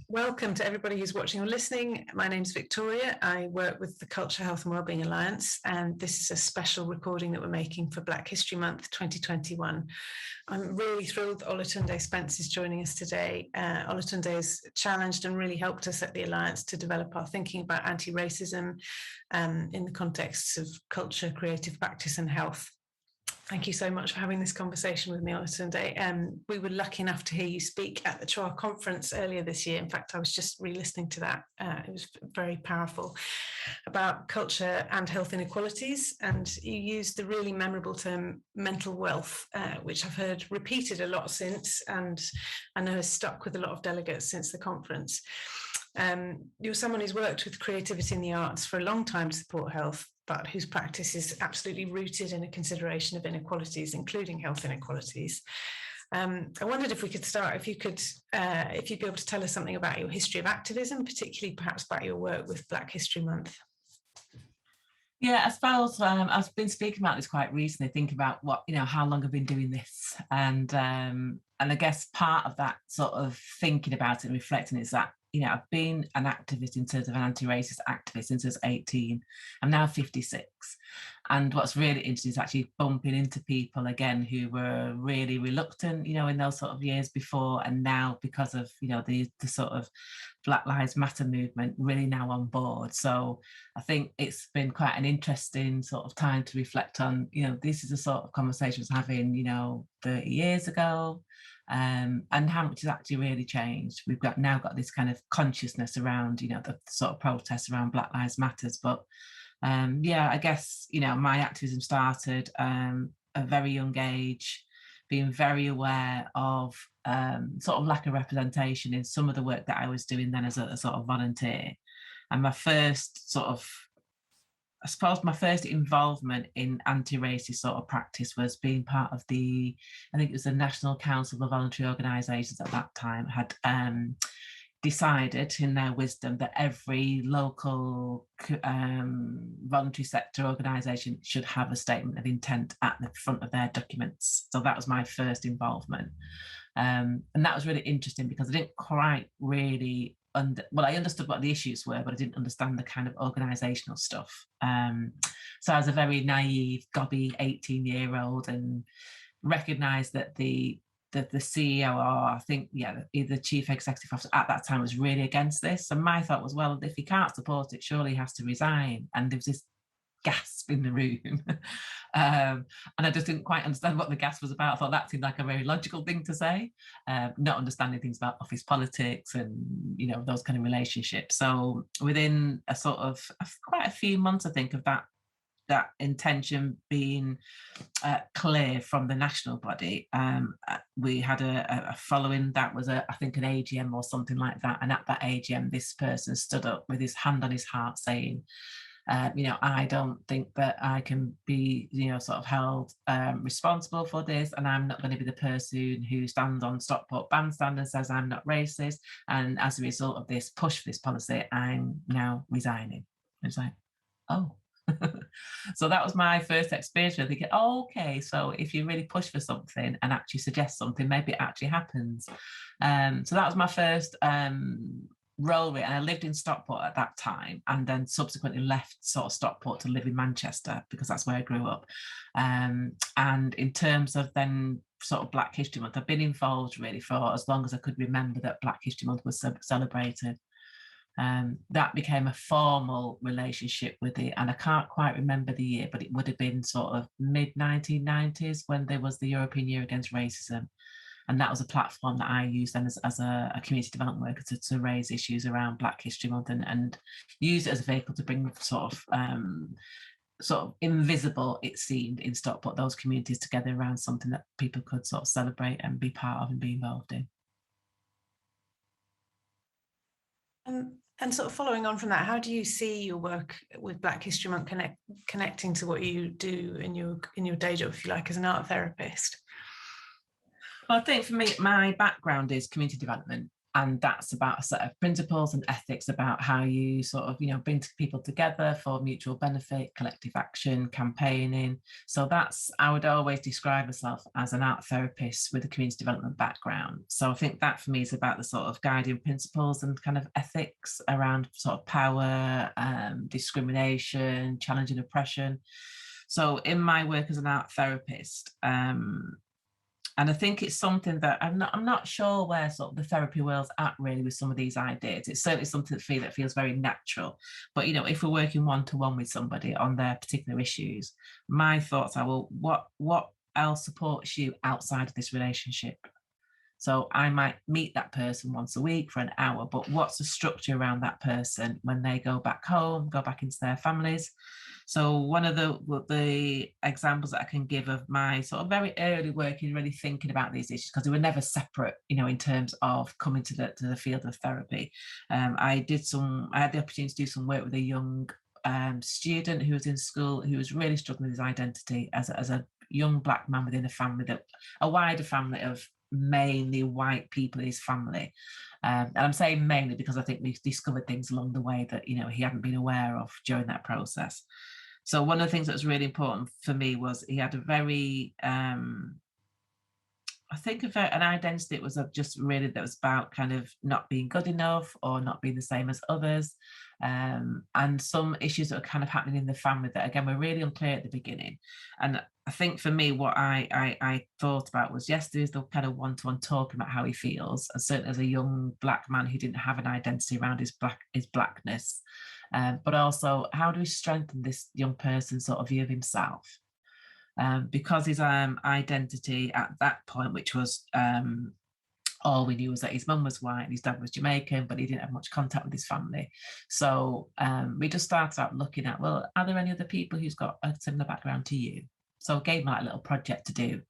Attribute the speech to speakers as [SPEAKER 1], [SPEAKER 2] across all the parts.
[SPEAKER 1] Welcome to everybody who's watching or listening. My name's Victoria. I work with the Culture, Health and Wellbeing Alliance, and this is a special recording that we're making for Black History Month 2021. I'm really thrilled that Olatunde Spence is joining us today. Olatunde has challenged and really helped us at the Alliance to develop our thinking about anti-racism in the context of culture, creative practice and health. Thank you so much for having this conversation with me, Olatunde. We were lucky enough to hear you speak at the TROA conference earlier this year. In fact, I was just re-listening to that. It was very powerful, about culture and health inequalities. And you used the really memorable term mental wealth, which I've heard repeated a lot since, and I know has stuck with a lot of delegates since the conference. You're someone who's worked with creativity in the arts for a long time to support health, but whose practice is absolutely rooted in a consideration of inequalities, including health inequalities. I wondered if we could start, if you'd be able to tell us something about your history of activism, particularly perhaps about your work with Black History Month.
[SPEAKER 2] Yeah, I suppose I've been speaking about this quite recently, thinking about how long I've been doing this. And I guess part of that sort of thinking about it and reflecting is that, I've been an activist in terms of an anti-racist activist since I was 18. I'm now 56. And what's really interesting is actually bumping into people again who were really reluctant, in those sort of years before, and now because of, the sort of Black Lives Matter movement, really now on board. So I think it's been quite an interesting sort of time to reflect on, this is the sort of conversation I was having, 30 years ago. And how much has actually really changed. We've now got this kind of consciousness around, the sort of protests around Black Lives Matters. But I guess, my activism started at a very young age, being very aware of sort of lack of representation in some of the work that I was doing then as a sort of volunteer. And my first involvement in anti-racist sort of practice was being part of I think it was the National Council of Voluntary Organisations at that time, had decided in their wisdom that every local voluntary sector organisation should have a statement of intent at the front of their documents. So that was my first involvement. And that was really interesting because I didn't quite really I understood what the issues were, but I didn't understand the kind of organisational stuff. So I was a very naive, gobby 18-year-old and recognised that the CEO, or I think, the chief executive officer at that time was really against this. And my thought was, well, if he can't support it, surely he has to resign. And there was this gasp in the room. And I just didn't quite understand what the gasp was about. I thought that seemed like a very logical thing to say, not understanding things about office politics and, those kind of relationships. So within a sort of quite a few months, I think, of that intention being clear from the national body, we had a following that was I think an AGM or something like that. And at that AGM, this person stood up with his hand on his heart saying, I don't think that I can be, sort of held responsible for this, and I'm not going to be the person who stands on Stockport bandstand and says I'm not racist. And as a result of this push for this policy, I'm now resigning. It's like, oh. So that was my first experience of thinking, okay, so if you really push for something and actually suggest something, maybe it actually happens. So that was my first role, and I lived in Stockport at that time, and then subsequently left sort of Stockport to live in Manchester because that's where I grew up. And in terms of then sort of Black History Month, I've been involved really for as long as I could remember that Black History Month was celebrated. That became a formal relationship with it, and I can't quite remember the year, but it would have been sort of mid-1990s when there was the European Year Against Racism. And that was a platform that I used then as a community development worker to raise issues around Black History Month and use it as a vehicle to bring sort of invisible, it seemed, in Stockport, those communities together around something that people could sort of celebrate and be part of and be involved in.
[SPEAKER 1] And sort of following on from that, how do you see your work with Black History Month connecting to what you do in your day job, if you like, as an art therapist?
[SPEAKER 2] Well, I think for me, my background is community development. And that's about a set of principles and ethics about how you sort of, bring people together for mutual benefit, collective action, campaigning. So that's, I would always describe myself as an art therapist with a community development background. So I think that for me is about the sort of guiding principles and kind of ethics around sort of power, discrimination, challenging oppression. So in my work as an art therapist, and I think it's something that I'm not sure where sort of the therapy world's at really with some of these ideas. It's certainly something that feels very natural. But, if we're working one-to-one with somebody on their particular issues, my thoughts are, well, what else supports you outside of this relationship? So I might meet that person once a week for an hour, but what's the structure around that person when they go back home, go back into their families? So one of the examples that I can give of my sort of very early work in really thinking about these issues, because they were never separate, in terms of coming to the field of therapy. I had the opportunity to do some work with a young student who was in school who was really struggling with his identity as a young Black man within a wider family of mainly white people in his family. And I'm saying mainly because I think we've discovered things along the way that, he hadn't been aware of during that process. So one of the things that was really important for me was he had a very, I think of an identity that was that was about kind of not being good enough or not being the same as others. And some issues that are kind of happening in the family that, again, were really unclear at the beginning. And I think for me, what I thought about was, yes, there's the kind of one-to-one talking about how he feels, and certainly as a young Black man who didn't have an identity around his Blackness, but also how do we strengthen this young person's sort of view of himself? Because his identity at that point, which was all we knew was that his mum was white and his dad was Jamaican, but he didn't have much contact with his family. So we just started out looking at, well, are there any other people who's got a similar background to you? So I gave him like a little project to do.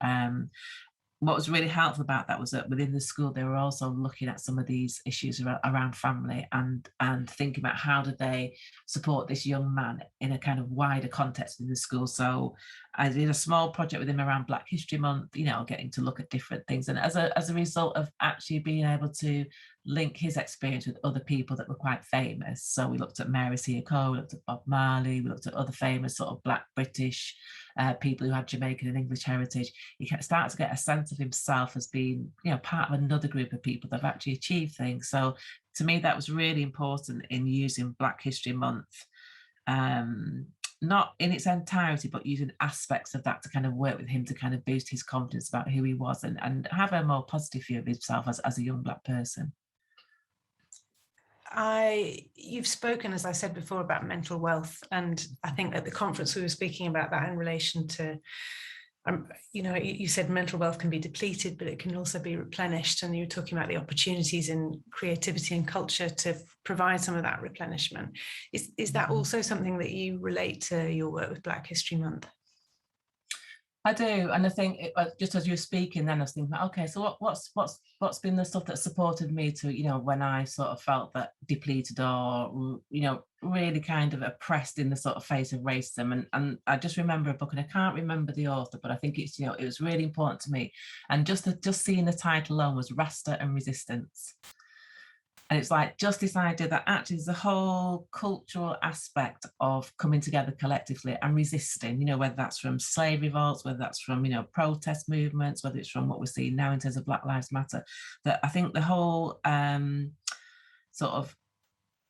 [SPEAKER 2] What was really helpful about that was that within the school, they were also looking at some of these issues around family and thinking about how do they support this young man in a kind of wider context in the school. So I did a small project with him around Black History Month, getting to look at different things. And as a result of actually being able to link his experience with other people that were quite famous. So we looked at Mary Seacole, we looked at Bob Marley, we looked at other famous sort of Black British people who had Jamaican and English heritage. He started to get a sense of himself as being, part of another group of people that have actually achieved things. So to me, that was really important in using Black History Month, not in its entirety, but using aspects of that to kind of work with him to kind of boost his confidence about who he was and have a more positive view of himself as a young Black person.
[SPEAKER 1] You've spoken, as I said before, about mental wealth, and I think at the conference we were speaking about that in relation to, you said mental wealth can be depleted, but it can also be replenished, and you were talking about the opportunities in creativity and culture to provide some of that replenishment. Is that also something that you relate to your work with Black History Month?
[SPEAKER 2] I do, and I think just as you were speaking, then I was thinking, okay, so what's been the stuff that supported me to, when I sort of felt that depleted or, really kind of oppressed in the sort of face of racism, and I just remember a book, and I can't remember the author, but I think it's, it was really important to me, and just seeing the title alone was Rasta and Resistance. And it's like just this idea that actually there's a whole cultural aspect of coming together collectively and resisting, whether that's from slave revolts, whether that's from, protest movements, whether it's from what we're seeing now in terms of Black Lives Matter, that I think the whole sort of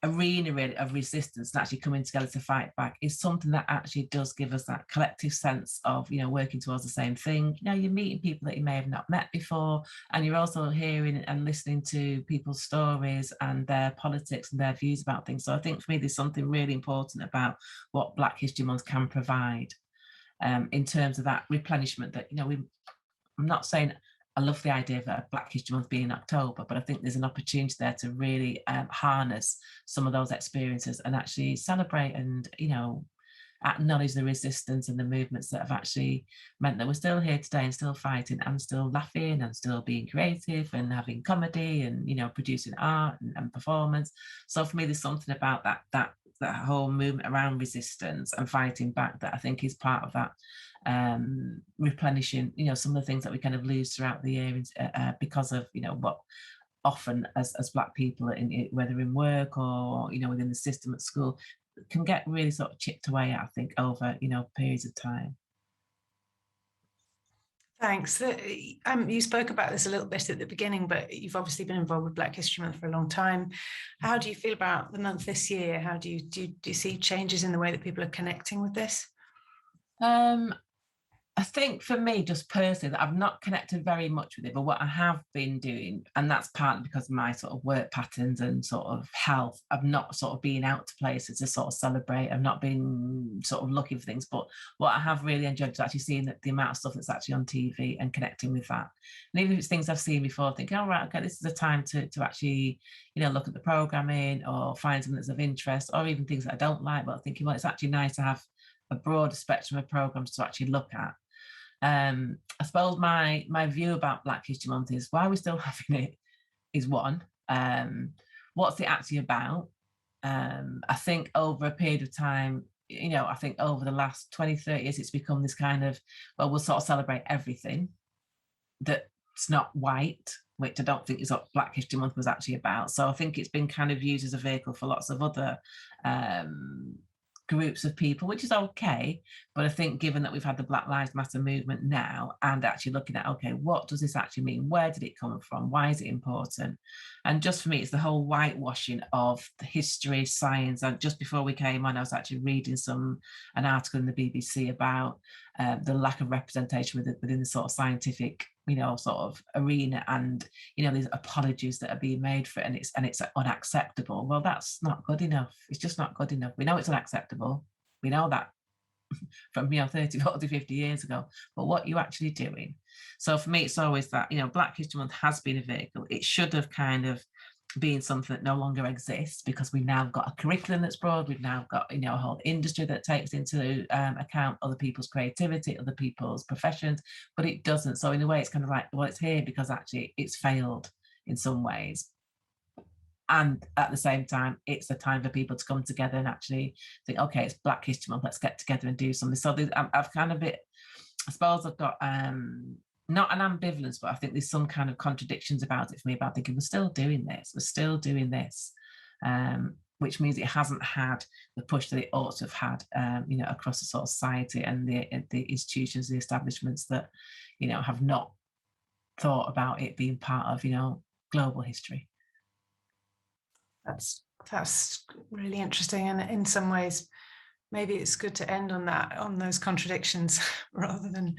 [SPEAKER 2] arena really of resistance and actually coming together to fight back is something that actually does give us that collective sense of working towards the same thing. You're meeting people that you may have not met before, and you're also hearing and listening to people's stories and their politics and their views about things. So I think for me there's something really important about what Black History Month can provide in terms of that replenishment that I'm not saying I love the idea of a Black History Month being in October, but I think there's an opportunity there to really harness some of those experiences and actually celebrate and, acknowledge the resistance and the movements that have actually meant that we're still here today and still fighting and still laughing and still being creative and having comedy and, producing art and performance. So for me, there's something about that whole movement around resistance and fighting back that I think is part of that replenishing, some of the things that we kind of lose throughout the year because of, what often as Black people, whether in work or, you know, within the system at school, can get really sort of chipped away at, I think, over, you know, periods of time.
[SPEAKER 1] Thanks. You spoke about this a little bit at the beginning, but you've obviously been involved with Black History Month for a long time. How do you feel about the month this year? How do you see changes in the way that people are connecting with this?
[SPEAKER 2] I think for me, just personally, that I've not connected very much with it, but what I have been doing, and that's partly because of my sort of work patterns and sort of health, I've not sort of been out to places to sort of celebrate. I've not been sort of looking for things, but what I have really enjoyed is actually seeing the amount of stuff that's actually on TV and connecting with that. And even if it's things I've seen before, thinking, oh, right, okay, this is a time to actually, you know, look at the programming or find something that's of interest, or even things that I don't like, but thinking, well, it's actually nice to have a broader spectrum of programs to actually look at. I suppose my view about Black History Month is why we're still having it is one, what's it actually about? I think over a period of time, you know, I think over the last 20, 30 years, it's become this kind of, well, we'll sort of celebrate everything that's not white, which I don't think is what Black History Month was actually about. So I think it's been kind of used as a vehicle for lots of other groups of people, which is okay. But I think given that we've had the Black Lives Matter movement now, and actually looking at, okay, what does this actually mean? Where did it come from? Why is it important? And just for me, it's the whole whitewashing of the history, science. And just before we came on, I was actually reading an article in the BBC about the lack of representation within the sort of scientific, you know, sort of arena, and, you know, these apologies that are being made for it, and it's unacceptable. Well, that's not good enough. It's just not good enough. We know it's unacceptable. We know that from, you know, 30, 40, 50 years ago, but what are you actually doing? So for me, it's always that, you know, Black History Month has been a vehicle. It should have kind of been something that no longer exists, because we've now got a curriculum that's broad. We've now got, you know, a whole industry that takes into account other people's creativity, other people's professions, but it doesn't. So in a way, it's kind of like, well, it's here because actually it's failed in some ways. And at the same time, it's a time for people to come together and actually think, okay, it's Black History Month, let's get together and do something. So I've kind of I suppose I've got not an ambivalence, but I think there's some kind of contradictions about it for me, about thinking we're still doing this, which means it hasn't had the push that it ought to have had, you know, across the sort of society and the institutions, the establishments that, you know, have not thought about it being part of, you know, global history.
[SPEAKER 1] That's really interesting, and in some ways, maybe it's good to end on those contradictions rather than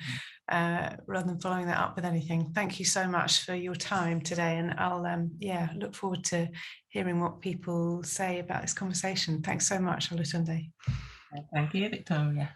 [SPEAKER 1] following that up with anything. Thank you so much for your time today, and I'll look forward to hearing what people say about this conversation. Thanks so much, Olatunde.
[SPEAKER 2] Thank you, Victoria.